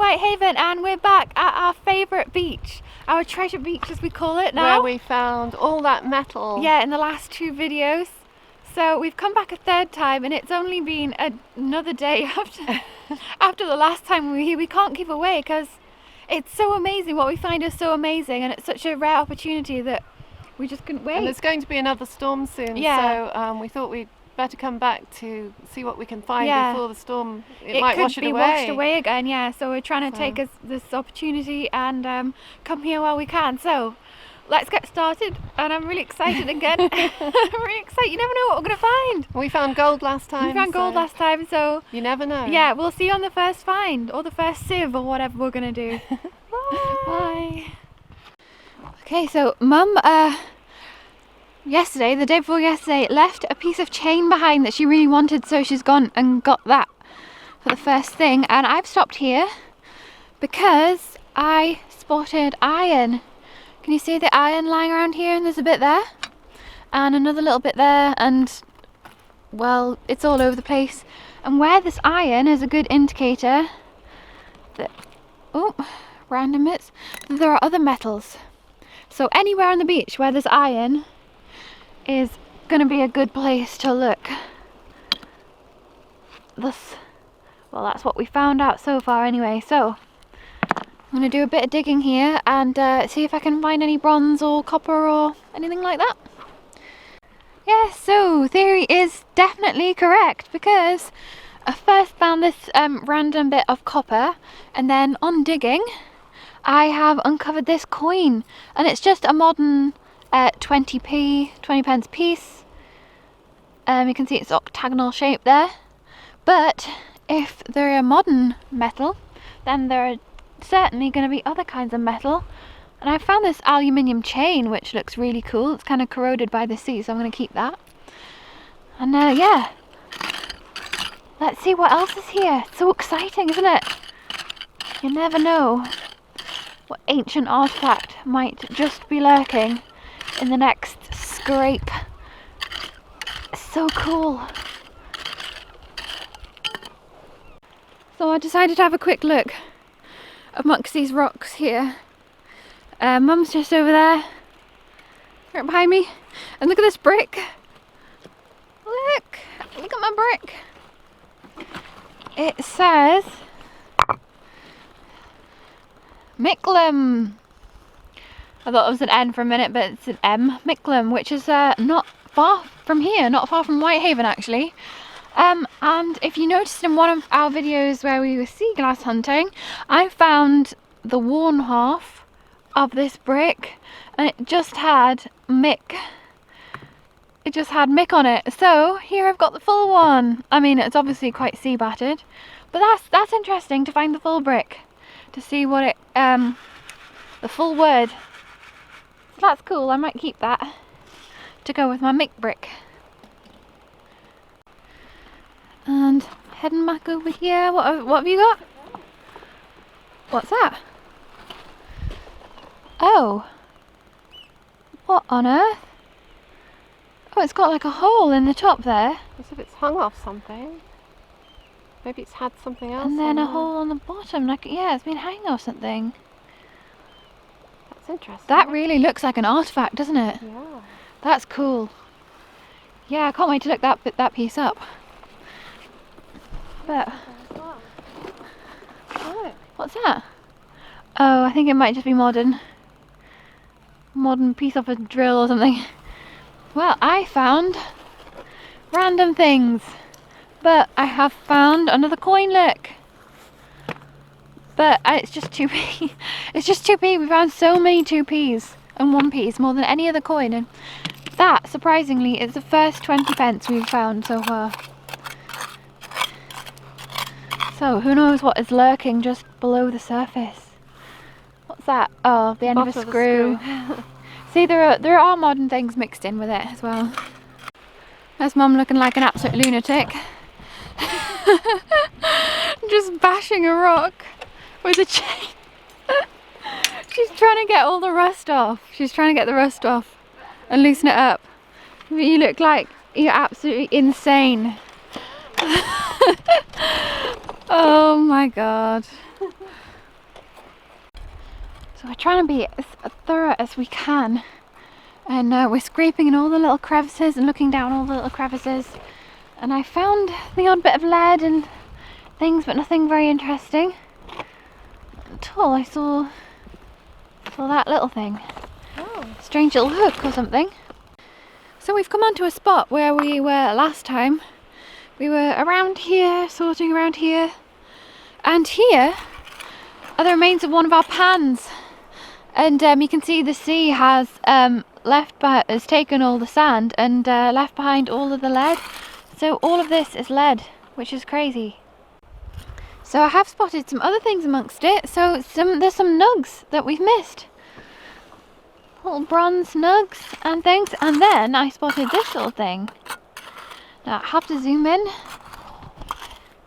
Whitehaven and we're back at our favourite beach, our treasure beach as we call it now. Where we found all that metal. Yeah, in the last 2 videos. So we've come back a 3rd time and it's only been another day after the last time we were here. We can't keep away because it's so amazing. What we find is so amazing and it's such a rare opportunity that we just couldn't wait. And there's going to be another storm soon, so we thought we'd better come back to see what we can find before the storm. It might wash it away. It could be washed away again, yeah. So we're trying to take this opportunity and come here while we can. So let's get started. And I'm really excited again. I'm really excited. You never know what we're going to find. We found gold last time. We found gold last time, so you never know. Yeah, we'll see you on the first find or the first sieve or whatever we're going to do. Bye. Okay, so Mum, yesterday, the day before yesterday, left a piece of chain behind that she really wanted, so she's gone and got that for the first thing. And I've stopped here because I spotted iron. Can you see the iron lying around here? And there's a bit there and another little bit there, and well, it's all over the place. And where this iron is a good indicator that, oh, random bits, that there are other metals. So anywhere on the beach where there's iron is going to be a good place to look. Well, that's what we found out so far anyway. So I'm going to do a bit of digging here and see if I can find any bronze or copper or anything like that. Yeah, so theory is definitely correct because I first found this random bit of copper, and then on digging I have uncovered this coin, and it's just a modern 20 pence piece. You can see it's octagonal shape there, but if they're a modern metal then there are certainly going to be other kinds of metal. And I found this aluminium chain which looks really cool. It's kind of corroded by the sea, so I'm going to keep that. And yeah, let's see what else is here. It's so exciting, isn't it? You never know what ancient artifact might just be lurking in the next scrape. It's so cool. So I decided to have a quick look amongst these rocks here. Mum's just over there, right behind me, and look at this brick. Look at my brick. It says Micklem. I thought it was an N for a minute, but it's an M. Micklem, which is not far from here, not far from Whitehaven actually. And if you noticed in one of our videos where we were sea glass hunting, I found the worn half of this brick and it just had Mick. It just had Mick on it. So here I've got the full one. I mean, it's obviously quite sea battered, but that's interesting to find the full brick, to see what it the full word. So that's cool. I might keep that to go with my Mick brick. And heading back over here, what have you got? What's that? Oh, what on earth? Oh, it's got like a hole in the top there. As if it's hung off something. Maybe it's had something else. And then a hole on the bottom, like, yeah, it's been hanging off something. That's interesting. That really looks like an artifact, doesn't it? Yeah. That's cool. Yeah, I can't wait to look that piece up. But what's that? Oh, I think it might just be modern piece of a drill or something. Well, I found random things, but I have found another coin, look. But it's just 2p. It's just 2p. We found so many 2p's and 1p's, more than any other coin, and that, surprisingly, is the first 20 pence we've found so far. So who knows what is lurking just below the surface. What's that? Oh, the end of a screw. See, there are modern things mixed in with it as well. There's Mum looking like an absolute lunatic. Just bashing a rock with a chain. She's trying to get all the rust off. She's trying to get the rust off and loosen it up. You look like you're absolutely insane. Oh my god. So we're trying to be as thorough as we can. And we're scraping in all the little crevices and looking down all the little crevices. And I found the odd bit of lead and things, but nothing very interesting. Until I saw that little thing. Oh. Strange little hook or something. So we've come onto a spot where we were last time. We were around here, sorting around here. And here are the remains of one of our pans. And you can see the sea has has taken all the sand and left behind all of the lead. So all of this is lead, which is crazy. So I have spotted some other things amongst it. So there's some nugs that we've missed. Little bronze nugs and things. And then I spotted this little thing. Now I have to zoom in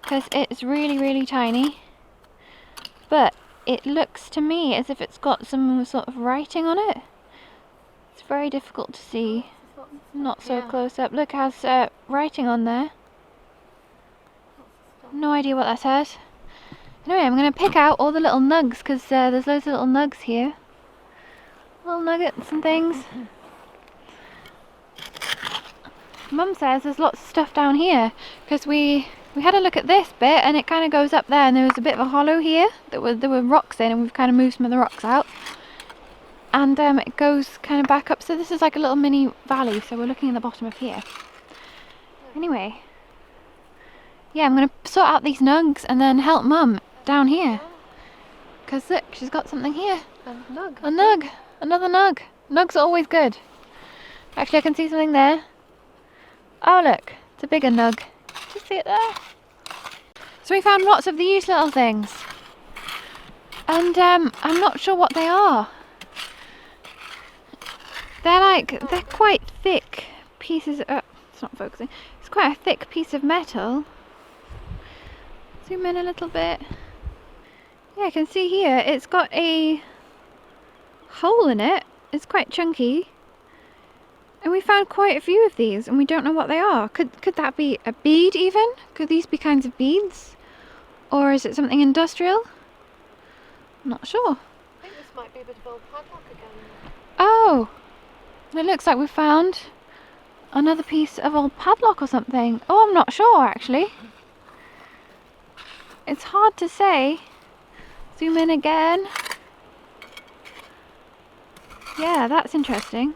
because it's really, really tiny. But it looks to me as if it's got some sort of writing on it. It's very difficult to see. Not so close up. Look, it has writing on there. No idea what that says. Anyway, I'm going to pick out all the little nugs because there's loads of little nugs here. Little nuggets and things. Mum says there's lots of stuff down here because we had a look at this bit and it kind of goes up there, and there was a bit of a hollow here that there were rocks in, and we've kind of moved some of the rocks out. And it goes kind of back up, so this is like a little mini valley, so we're looking at the bottom of here. Anyway, yeah, I'm going to sort out these nugs and then help Mum down here. Because look, she's got something here. A nug. A nug. Another nug. Nugs are always good. Actually, I can see something there. Oh look, it's a bigger nug. Just see it there. So we found lots of these little things. And I'm not sure what they are. They're quite thick pieces of, it's not focusing. It's quite a thick piece of metal. Zoom in a little bit. Yeah, I can see here it's got a hole in it. It's quite chunky. And we found quite a few of these and we don't know what they are. Could that be a bead even? Could these be kinds of beads? Or is it something industrial? I'm not sure. I think this might be a bit of old padlock again. Oh! It looks like we found another piece of old padlock or something. Oh, I'm not sure actually. It's hard to say. Zoom in again. Yeah, that's interesting.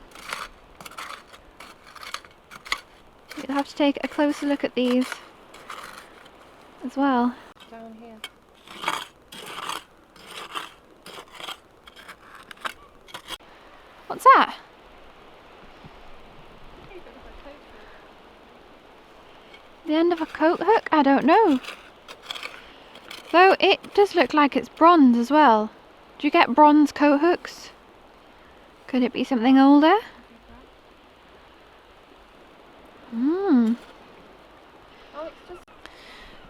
You'll have to take a closer look at these as well. Down here. What's that? The end of a coat hook? I don't know. Though it does look like it's bronze as well. Do you get bronze coat hooks? Could it be something older? Hmm. Oh, it's just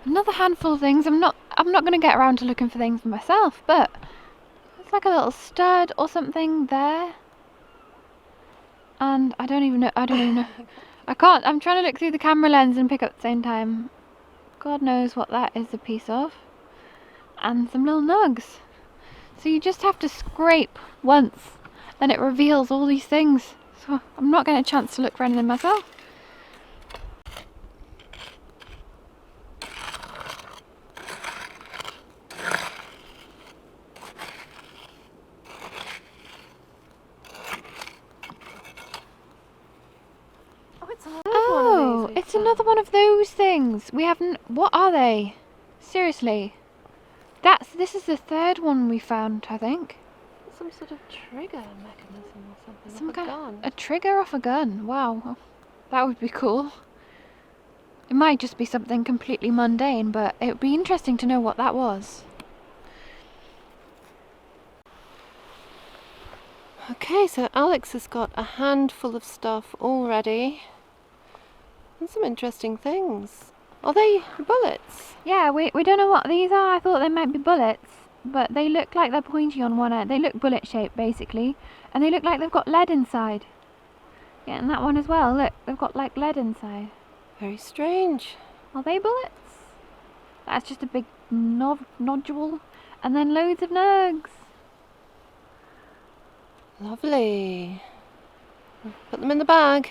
Another handful of things. I'm not going to get around to looking for things for myself, but it's like a little stud or something there. And I don't even know. I can't. I'm trying to look through the camera lens and pick up at the same time. God knows what that is a piece of. And some little nugs. So you just have to scrape once and it reveals all these things. So I'm not getting a chance to look for anything myself. Oh, it's another one of those things. We haven't. What are they? Seriously. This is the third one we found, I think. some sort of trigger mechanism or something. Some off a gun. A trigger off a gun. Wow, that would be cool. It might just be something completely mundane, but it would be interesting to know what that was. Okay, so Alex has got a handful of stuff already. And some interesting things. Are they bullets? Yeah, we don't know what these are. I thought they might be bullets, but they look like they're pointy on one end. They look bullet shaped basically, and they look like they've got lead inside. Yeah, and that one as well. Look, they've got like lead inside. Very strange. Are they bullets? That's just a big nodule, and then loads of nugs. Lovely. Put them in the bag.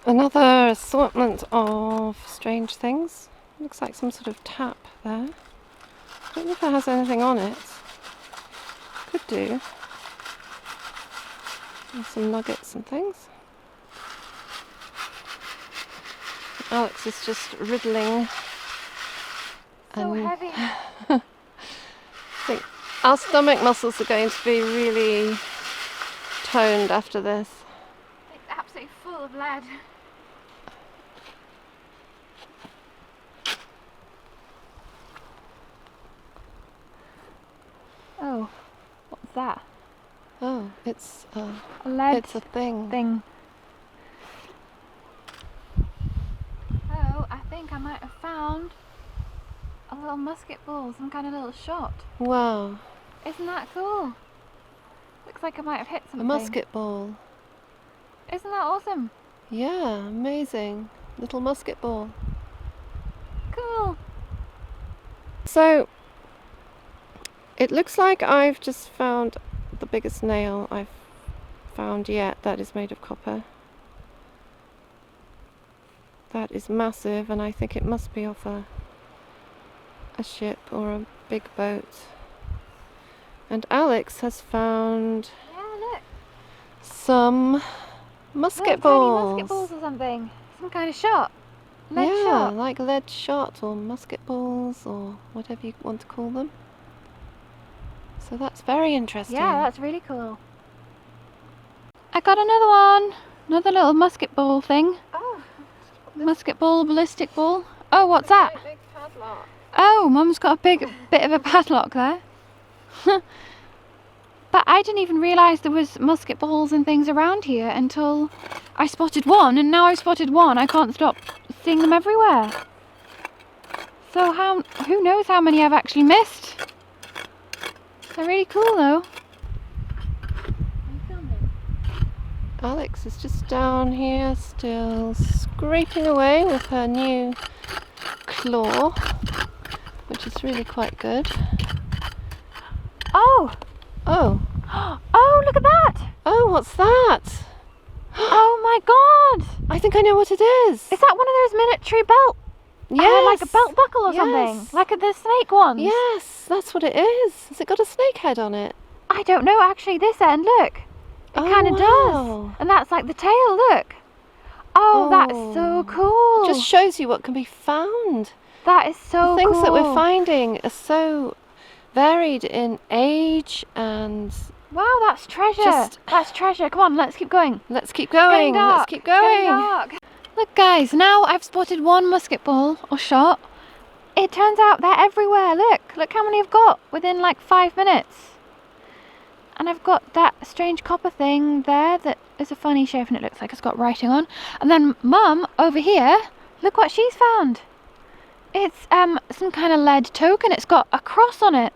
Another assortment of strange things. Looks like some sort of tap there. I don't know if it has anything on it. Could do. And some nuggets and things. Alex is just riddling. So heavy. I think our stomach muscles are going to be really toned after this. It's absolutely full of lead. Oh, what's that? Oh, it's A lead it's a thing. Oh, I think I might have found a little musket ball, some kind of little shot. Wow. Isn't that cool? Looks like I might have hit A something. musket ball. Isn't that awesome? Yeah, amazing. Little musket ball. Cool. So, it looks like I've just found the biggest nail I've found yet that is made of copper. That is massive, and I think it must be off a ship or a big boat. And Alex has found Yeah, look. some musket Look, balls. tiny musket balls or something. Some kind of shot. Lead Yeah, shot. like lead shot or musket balls or whatever you want to call them. So that's very interesting. Yeah, that's really cool. I got another one. Another little musket ball thing. Oh, Musket ball, ballistic ball. Oh, what's that? big padlock. Oh, Mum's got a big bit of a padlock there. But I didn't even realise there was musket balls and things around here until I spotted one, and now I've spotted one. I can't stop seeing them everywhere. So who knows how many I've actually missed. They're really cool though. Alex is just down here still scraping away with her new claw, which is really quite good. Oh! Oh, Oh, look at that! oh, what's that? Oh my god! I think I know what it is. Is that one of those military belt? Yes. Like a belt buckle or Yes. something? Like the snake ones? Yes, that's what it is. Has it got a snake head on it? I don't know actually, this end, look. It kind of wow. does. And that's like the tail, look. Oh, that's so cool. Just shows you what can be found. That is so The things cool. that we're finding are so varied in age and... Wow, that's treasure. Just- That's treasure. Come on, let's keep going. Let's keep It's getting going. dark. Let's keep It's getting going. dark. Look guys, now I've spotted one musket ball or shot. It turns out they're everywhere. Look how many I've got within like 5 minutes. And I've got that strange copper thing there that is a funny shape and it looks like it's got writing on. And then Mum over here, look what she's found. It's some kind of lead token. It's got a cross on it.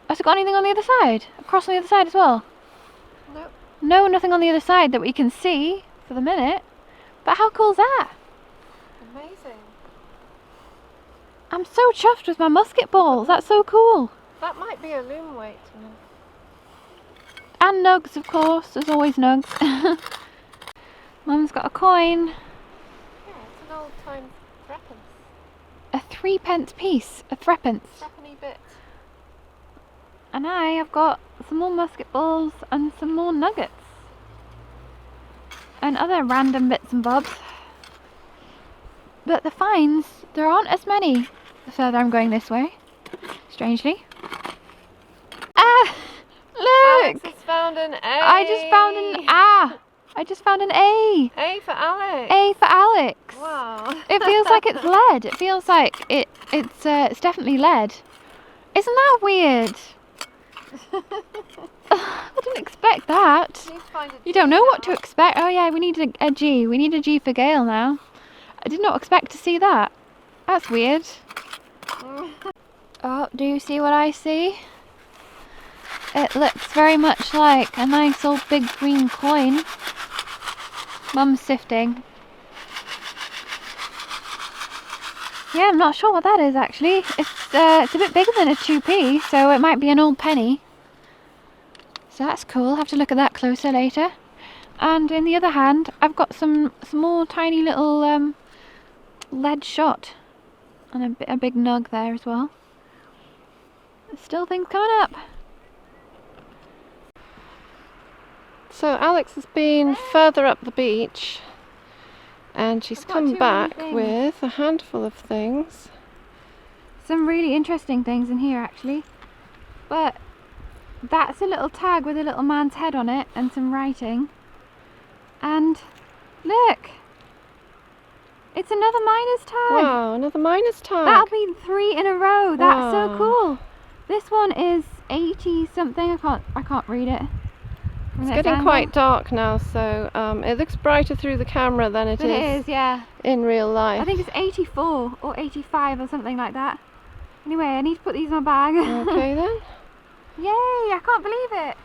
Has it got anything on the other side? A cross on the other side as well? Nope. No, nothing on the other side that we can see for the minute. But how cool is that? Amazing. I'm so chuffed with my musket balls. That's so cool. That might be a loom weight. And nugs, of course. There's always nugs. Mum's got a coin. Yeah, it's an old time threepence. A 3p piece. A threepence. Threepenny bit. And I have got some more musket balls and some more nuggets. And other random bits and bobs. But the finds, there aren't as many the further I'm going this way. Strangely. Ah! Look! Alex has found an A. I just found an I just found an A. A for Alex. A for Alex. Wow. It feels like it's lead. It feels like it's definitely lead. Isn't that weird? I didn't expect that. You don't know what to expect. Oh yeah, we need a G. We need a G for Gail now. I did not expect to see that. That's weird. Oh, do you see what I see? It looks very much like a nice old big green coin. Mum's sifting. Yeah, I'm not sure what that is actually. It's a bit bigger than a 2p, so it might be an old penny. So that's cool. I'll have to look at that closer later. And in the other hand, I've got some small tiny little lead shot. And a big nug there as well. There's still things coming up. So Alex has been further up the beach and she's come back with a handful of things. Some really interesting things in here actually. But that's a little tag with a little man's head on it and some writing. And look! It's another miner's tag! Wow, another miner's tag! That'll be 3 in a row! That's Wow. so cool! This one is 80 something, I can't read it. It's getting quite dark now, so it looks brighter through the camera than it is yeah. in real life. I think it's 84 or 85 or something like that. Anyway, I need to put these in my bag. Okay then. Yay! I can't believe it!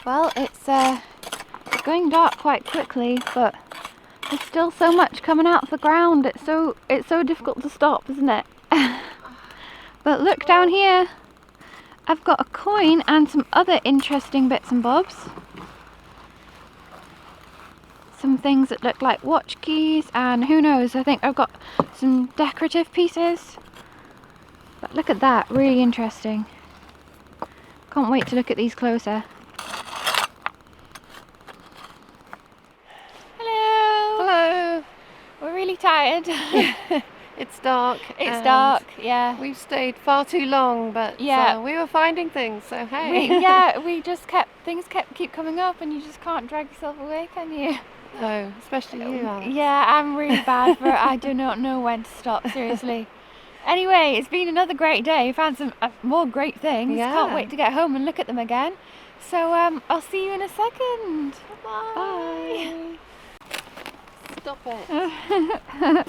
Well, it's going dark quite quickly, but there's still so much coming out of the ground. It's so difficult to stop, isn't it? But look down here. I've got a coin and some other interesting bits and bobs. Some things that look like watch keys, and who knows, I think I've got some decorative pieces. But look at that, really interesting. Can't wait to look at these closer. Hello! We're really tired. It's dark. It's dark, yeah. We've stayed far too long, but Yeah. we were finding things, so hey. We just things keep coming up, and you just can't drag yourself away, can you? No, especially you, Alex. Yeah, I'm really bad for it. I do not know when to stop, seriously. Anyway, it's been another great day. Found some more great things. Yeah. Can't wait to get home and look at them again. So I'll see you in a second. Bye. Bye. Stop it.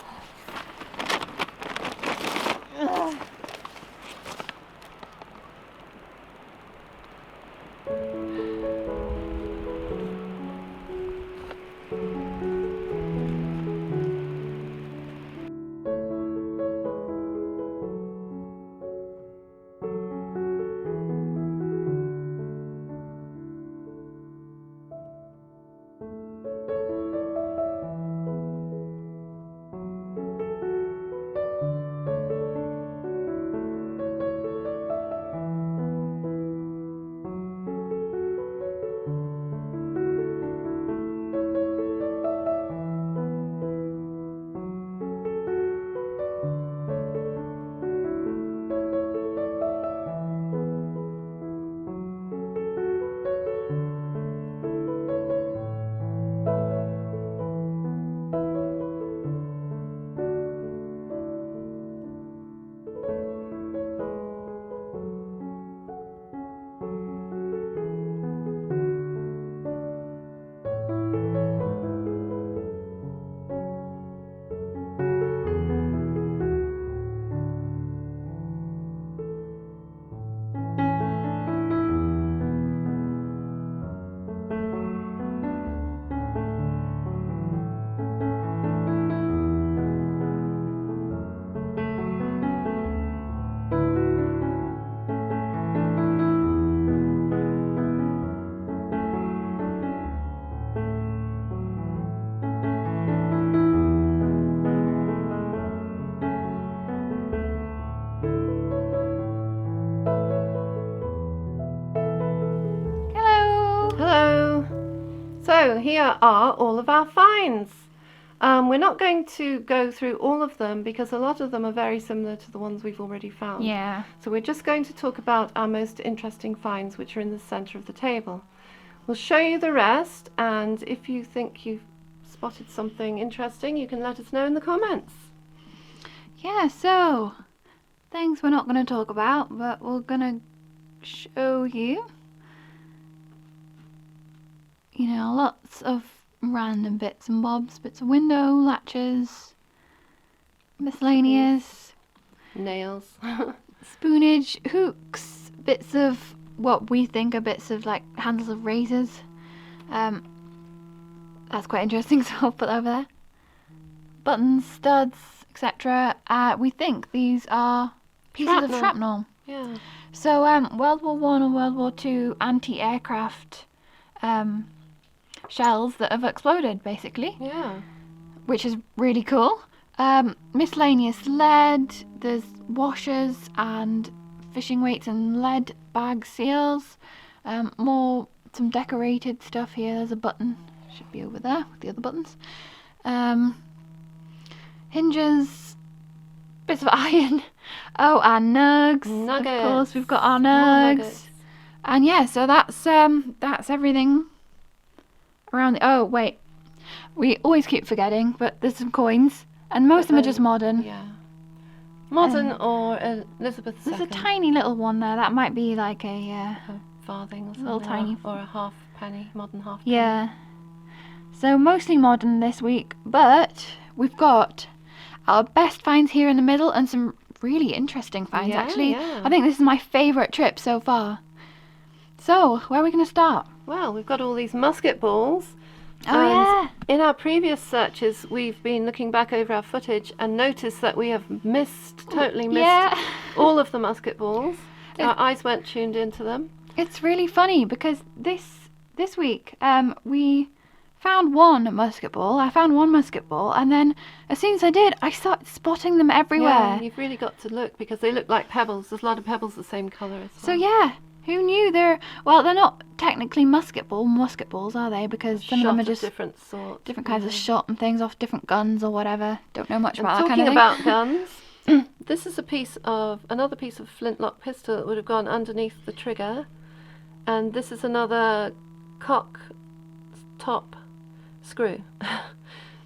So here are all of our finds. We're not going to go through all of them because a lot of them are very similar to the ones we've already found. Yeah. So we're just going to talk about our most interesting finds, which are in the center of the table. We'll show you the rest, and if you think you've spotted something interesting, you can let us know in the comments. Yeah, so things we're not going to talk about, but we're going to show you. You know, lots of random bits and bobs, bits of window, latches, miscellaneous. Nails. Spoonage, hooks, bits of what we think are bits of like handles of razors. That's quite interesting, so I'll put that over there. Buttons, studs, etc. We think these are pieces of shrapnel. Yeah. So World War One or World War Two anti-aircraft shells that have exploded, basically. Yeah. Which is really cool. Miscellaneous lead, there's washers and fishing weights and lead bag seals. Some decorated stuff here. There's a button, should be over there with the other buttons. Hinges, bits of iron. Oh, and nugs. Nuggets. Of course, we've got our nugs. And yeah, so that's everything around the. Oh wait, we always keep forgetting, but there's some coins, and most of them are just modern. Yeah. Modern or Elizabeth II. There's a tiny little one there. That might be like a farthing or something. Little tiny. Or a half penny, modern half penny. Yeah. So mostly modern this week, but we've got our best finds here in the middle and some really interesting finds actually. Yeah. I think this is my favourite trip so far. So, where are we going to start? Well, we've got all these musket balls. Oh yeah. In our previous searches, we've been looking back over our footage and noticed that we have totally missed all of the musket balls. Our eyes weren't tuned into them. It's really funny because this week we found one musket ball. I found one musket ball, and then as soon as I did, I started spotting them everywhere. Yeah, you've really got to look because they look like pebbles. There's a lot of pebbles the same colour as well. So yeah, who knew they're not technically musket balls, are they? Because some of them are just different sorts, different kinds of shot and things off different guns or whatever. Don't know much about that kind of thing. Talking about guns, this is another piece of flintlock pistol that would have gone underneath the trigger, and this is another cock top screw.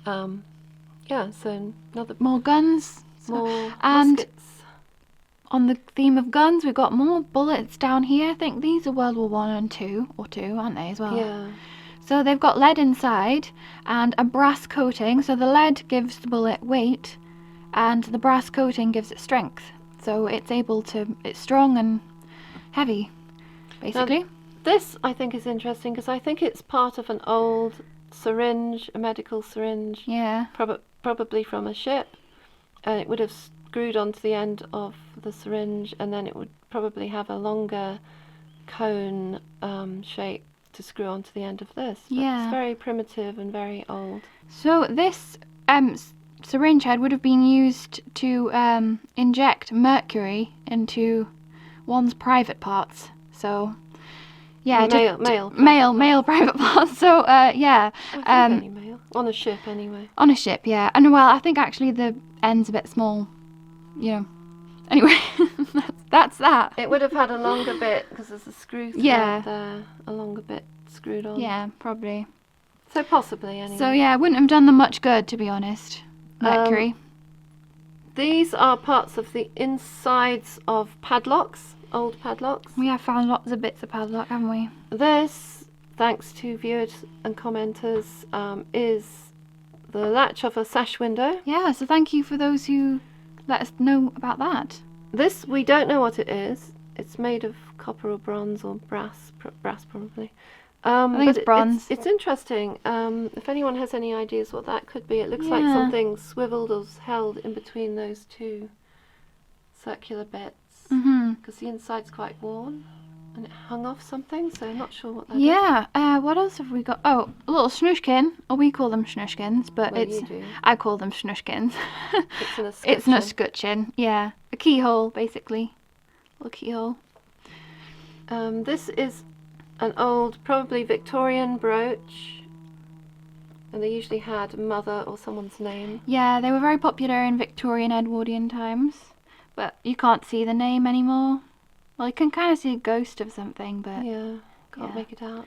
Yeah, so more guns, more and muskets. On the theme of guns, we've got more bullets down here. I think these are World War One and Two, aren't they as well? Yeah. So they've got lead inside and a brass coating. So the lead gives the bullet weight, and the brass coating gives it strength. So it's strong and heavy, basically. Now, this I think is interesting because I think it's part of an old syringe, a medical syringe. Yeah. Probably from a ship, and it would have screwed onto the end of the syringe, and then it would probably have a longer cone shape to screw onto the end of this. But it's very primitive and very old. So this syringe head would have been used to inject mercury into one's private parts. So yeah, male private parts. So yeah, any male on a ship anyway. On a ship, yeah. And well, I think actually the end's a bit small. You know. Anyway, that's that. It would have had a longer bit because there's a screw thread there, a longer bit screwed on. Yeah, probably. So possibly anyway. So yeah, it wouldn't have done them much good, to be honest. Mercury. These are parts of the insides of padlocks, old padlocks. We have found lots of bits of padlock, haven't we? This, thanks to viewers and commenters, is the latch of a sash window. Yeah, so thank you for those who let us know about that. This, we don't know what it is. It's made of copper or bronze or brass probably. I think it's bronze. It's interesting. If anyone has any ideas what that could be, it looks like something swiveled or held in between those two circular bits. Because the inside's quite worn and it hung off something, so I'm not sure what that is. Yeah, what else have we got? Oh, a little snushkin, or we call them snushkins, but I call them snushkins. It's an escutcheon, yeah. A keyhole, basically. A little keyhole. This is an old, probably Victorian brooch, and they usually had a mother or someone's name. Yeah, they were very popular in Victorian Edwardian times, but you can't see the name anymore. Well, you can kind of see a ghost of something, but can't make it out.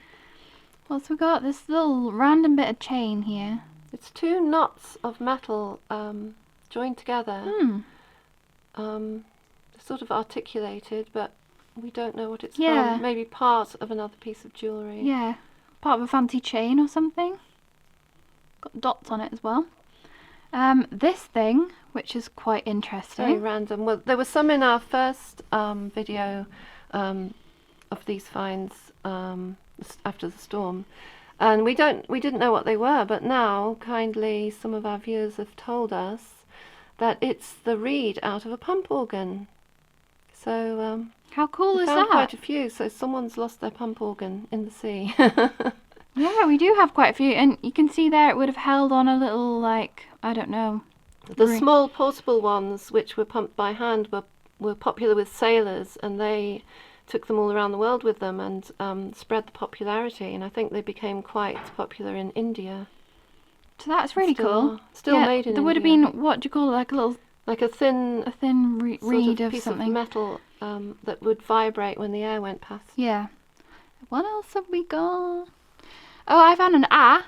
What's we got? This little random bit of chain here. It's two knots of metal joined together. Sort of articulated, but we don't know what it's Yeah. from. Maybe part of another piece of jewellery. Yeah, part of a fancy chain or something. Got dots on it as well. This thing, which is quite interesting. Very random. Well, there were some in our first video of these finds after the storm, and we didn't know what they were, but now kindly some of our viewers have told us that it's the reed out of a pump organ. So how cool we is found that? quite a few. So someone's lost their pump organ in the sea. Yeah, we do have quite a few, and you can see there it would have held on a little, like, I don't know. The small portable ones, which were pumped by hand, were popular with sailors, and they took them all around the world with them and spread the popularity. And I think they became quite popular in India. So that's really cool. Still made in India. There would have been, what do you call it, like a little... Like a thin reed of piece something. of metal that would vibrate when the air went past. Yeah. What else have we got? Oh, I found an A.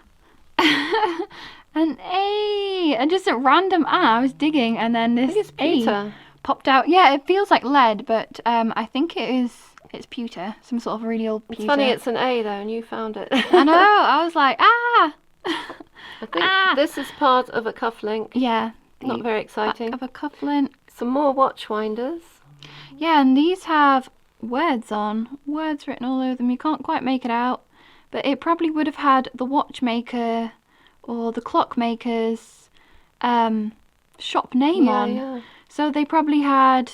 An A. And just a random A. I was digging and then this I think it's pewter. A popped out. Yeah, it feels like lead, but I think it's pewter. Some sort of really old pewter. It's funny it's an A though, and you found it. I know. I was like, ah! I think this is part of a cufflink. Yeah. Not very exciting. Back of a cufflink. Some more watch winders. Yeah, and these have words written all over them. You can't quite make it out, but it probably would have had the watchmaker or the clockmaker's shop name on. Yeah. So they probably had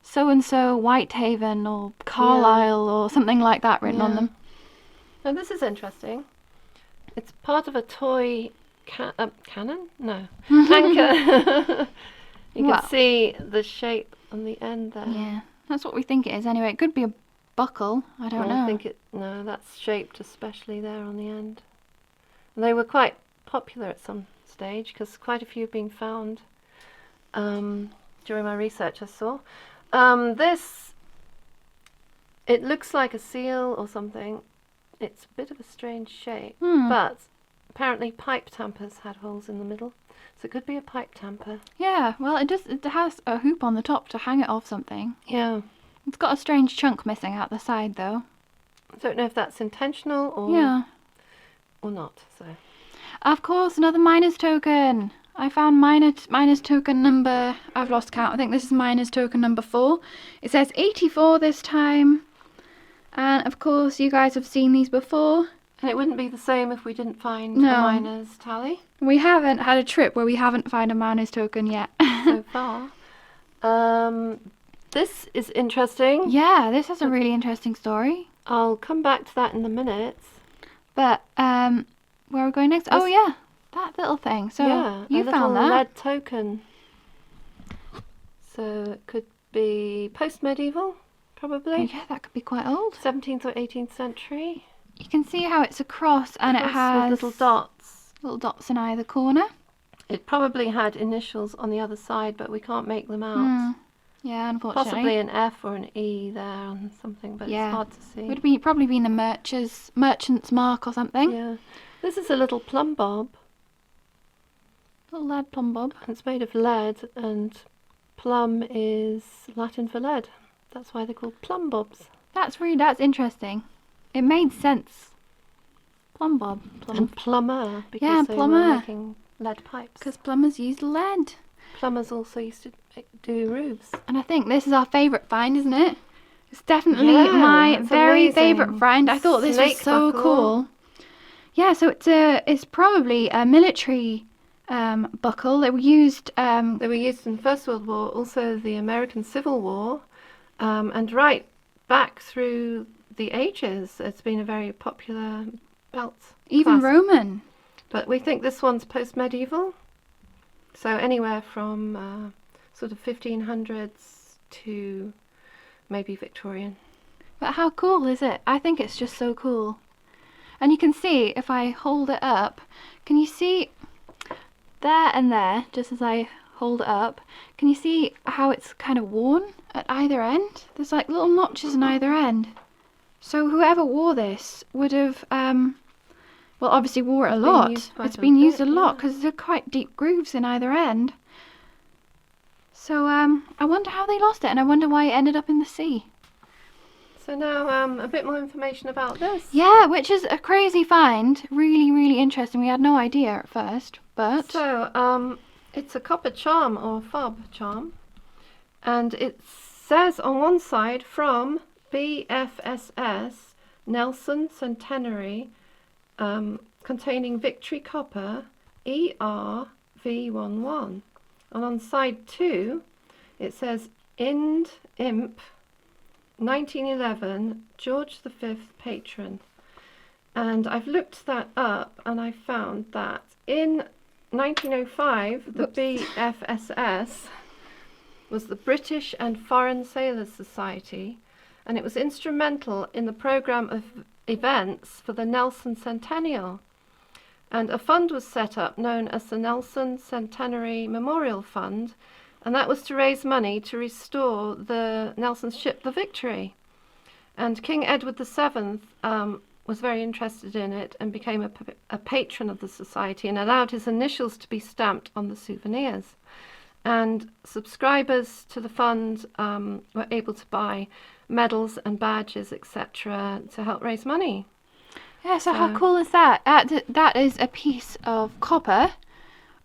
so and so Whitehaven or Carlisle or something like that written on them. Now this is interesting. It's part of a toy cannon? No. Anchor. You can see the shape on the end there. Yeah, that's what we think it is anyway. It could be a buckle. I don't know. No, that's shaped especially there on the end. And they were quite popular at some stage because quite a few have been found during my research I saw. This, it looks like a seal or something. It's a bit of a strange shape, but apparently pipe tampers had holes in the middle, so it could be a pipe tamper. Yeah, well, it has a hoop on the top to hang it off something. Yeah. It's got a strange chunk missing out the side, though. I don't know if that's intentional or not. So, of course, another miner's token. I found miner's token number. I've lost count. I think this is miner's token number 4. It says 84 this time, and of course, you guys have seen these before. And it wouldn't be the same if we didn't find a miner's tally. We haven't had a trip where we haven't found a miner's token yet. So far. This is interesting. Yeah, this has a really interesting story. I'll come back to that in a minute. But where are we going next? Oh yeah, that little thing. So you found that. Lead token. So it could be post-medieval, probably. Yeah, that could be quite old. 17th or 18th century. You can see how it's a cross and it has little dots. Little dots in either corner. It probably had initials on the other side, but we can't make them out. Yeah, unfortunately. Possibly an F or an E there on something, but it's hard to see. Would be probably been a merchant's mark or something. Yeah. This is a little plumb bob. Little lead plumb bob. And it's made of lead, and plumb is Latin for lead. That's why they're called plumb bobs. That's interesting. It made sense. Plumb bob. And plumber, because they were making lead pipes. Because plumbers used lead. Plumbers also used to do roofs. And I think this is our favourite find, isn't it? It's definitely my very favourite find. I thought this was so cool. Yeah, so it's probably a military buckle. They were used in First World War, also the American Civil War, and right back through the ages. It's been a very popular belt. Even Roman. But we think this one's post-medieval. So anywhere from sort of 1500s to maybe Victorian. But how cool is it? I think it's just so cool. And you can see, if I hold it up, can you see there and there, just as I hold it up, can you see how it's kind of worn at either end? There's like little notches on either end. So whoever wore this would have, well, obviously wore it a lot. It's been used a lot because there are quite deep grooves in either end. So I wonder how they lost it, and I wonder why it ended up in the sea. So now a bit more information about this. Yeah, which is a crazy find. Really, really interesting. We had no idea at first, but... So, it's a copper charm or fob charm. And it says on one side from BFSS Nelson Centenary, containing Victory Copper ERV11. And on side 2 it says Imp 1911 George V patron. And I've looked that up and I found that in 1905 the BFSS was the British and Foreign Sailors Society, and it was instrumental in the programme of events for the Nelson Centennial. And a fund was set up known as the Nelson Centenary Memorial Fund, and that was to raise money to restore the Nelson's ship, the Victory. And King Edward VII was very interested in it and became a patron of the society and allowed his initials to be stamped on the souvenirs. And subscribers to the fund were able to buy medals and badges, etc., to help raise money. Yeah, so how cool is that? That is a piece of copper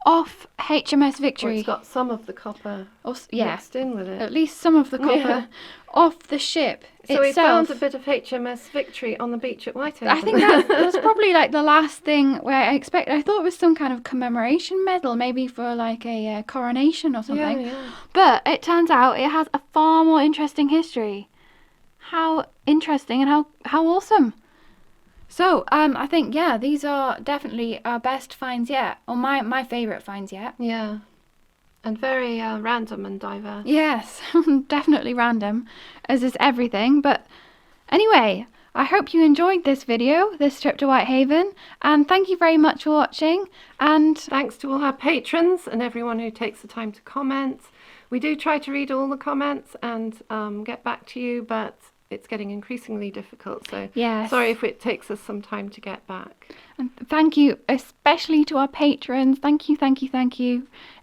off HMS Victory. Well, it's got some of the copper mixed in with it. At least some of the copper off the ship so itself. we found a bit of HMS Victory on the beach at Whitehaven. I think that's probably like the last thing where I thought it was some kind of commemoration medal, maybe for like a coronation or something. Yeah. But it turns out it has a far more interesting history. How interesting and how awesome. So, I think, yeah, these are definitely our best finds yet, or my favourite finds yet. Yeah, and very random and diverse. Yes, definitely random, as is everything. But anyway, I hope you enjoyed this video, this trip to Whitehaven, and thank you very much for watching. And thanks to all our patrons and everyone who takes the time to comment. We do try to read all the comments and get back to you, but it's getting increasingly difficult, so yes. Sorry if it takes us some time to get back. And thank you especially to our patrons. Thank you.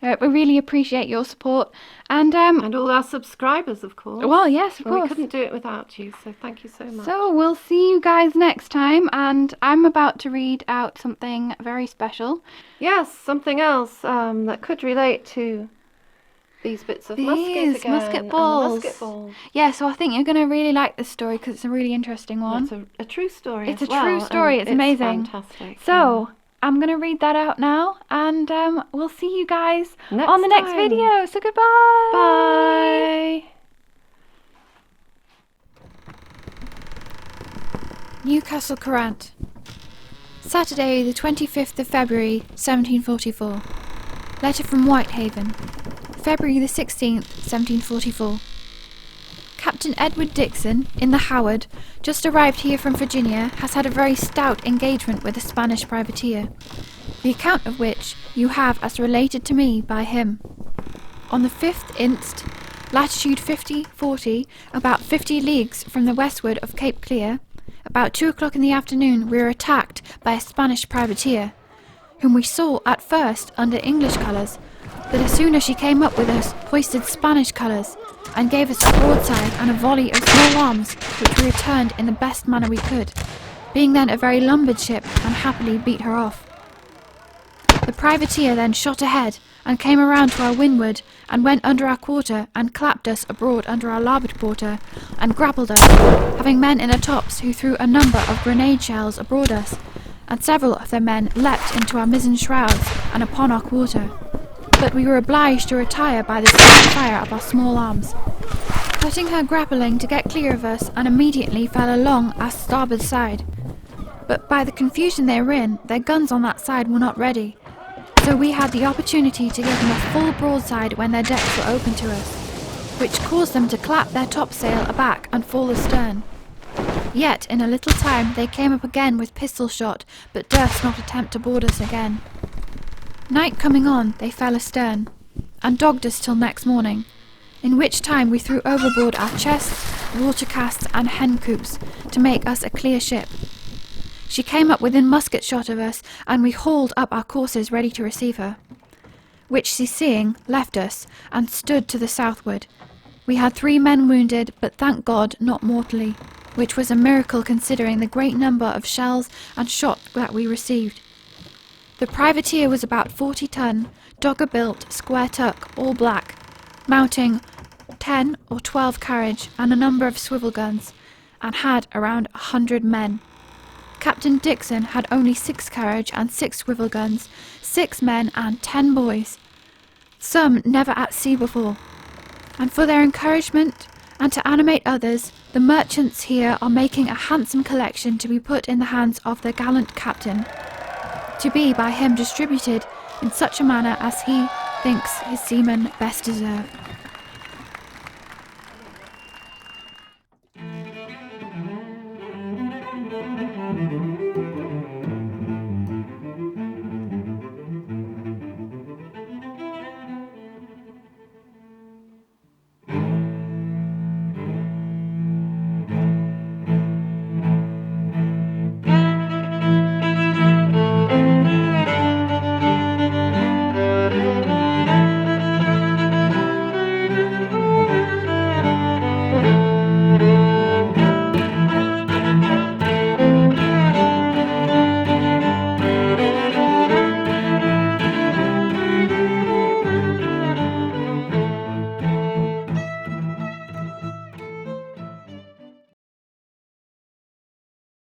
We really appreciate your support. And all our subscribers, of course. Well, yes, of course. We couldn't do it without you, so thank you so much. So we'll see you guys next time, and I'm about to read out something very special. Yes, something else that could relate to these bits of musket balls. Yeah, so I think you're going to really like this story because it's a really interesting one. It's a true story. It's a true story. It's amazing. Fantastic. So I'm going to read that out now, and we'll see you guys on the next video. So goodbye. Bye. Newcastle Courant, Saturday the 25th of February 1744. Letter from Whitehaven, February the 16th, 1744. Captain Edward Dixon, in the Howard, just arrived here from Virginia, has had a very stout engagement with a Spanish privateer, the account of which you have as related to me by him. On the 5th inst., latitude 50-40, about 50 leagues from the westward of Cape Clear, about 2 o'clock in the afternoon we were attacked by a Spanish privateer, whom we saw at first under English colours, but as soon as she came up with us, hoisted Spanish colours, and gave us a broadside and a volley of small arms, which we returned in the best manner we could, being then a very lumbered ship, and happily beat her off. The privateer then shot ahead, and came around to our windward, and went under our quarter, and clapped us abroad under our larboard quarter, and grappled us, having men in her tops who threw a number of grenade shells abroad us, and several of their men leapt into our mizzen shrouds and upon our quarter. But we were obliged to retire by the steady fire of our small arms, cutting her grappling to get clear of us, and immediately fell along our starboard side. But by the confusion they were in, their guns on that side were not ready, so we had the opportunity to give them a full broadside when their decks were open to us, which caused them to clap their topsail aback and fall astern. Yet in a little time they came up again with pistol shot, but durst not attempt to board us again. Night coming on, they fell astern, and dogged us till next morning, in which time we threw overboard our chests, water casks, and hen coops, to make us a clear ship. She came up within musket shot of us, and we hauled up our courses ready to receive her, which she seeing, left us, and stood to the southward. We had 3 men wounded, but thank God not mortally. which was a miracle considering the great number of shells and shot that we received. The privateer was about 40 ton, dogger-built, square tuck, all black, mounting 10 or 12 carriage and a number of swivel guns, and had around 100 men. Captain Dixon had only 6 carriage and 6 swivel guns, 6 men and 10 boys, some never at sea before. And for their encouragement and to animate others, the merchants here are making a handsome collection to be put in the hands of the gallant captain, to be by him distributed in such a manner as he thinks his seamen best deserve.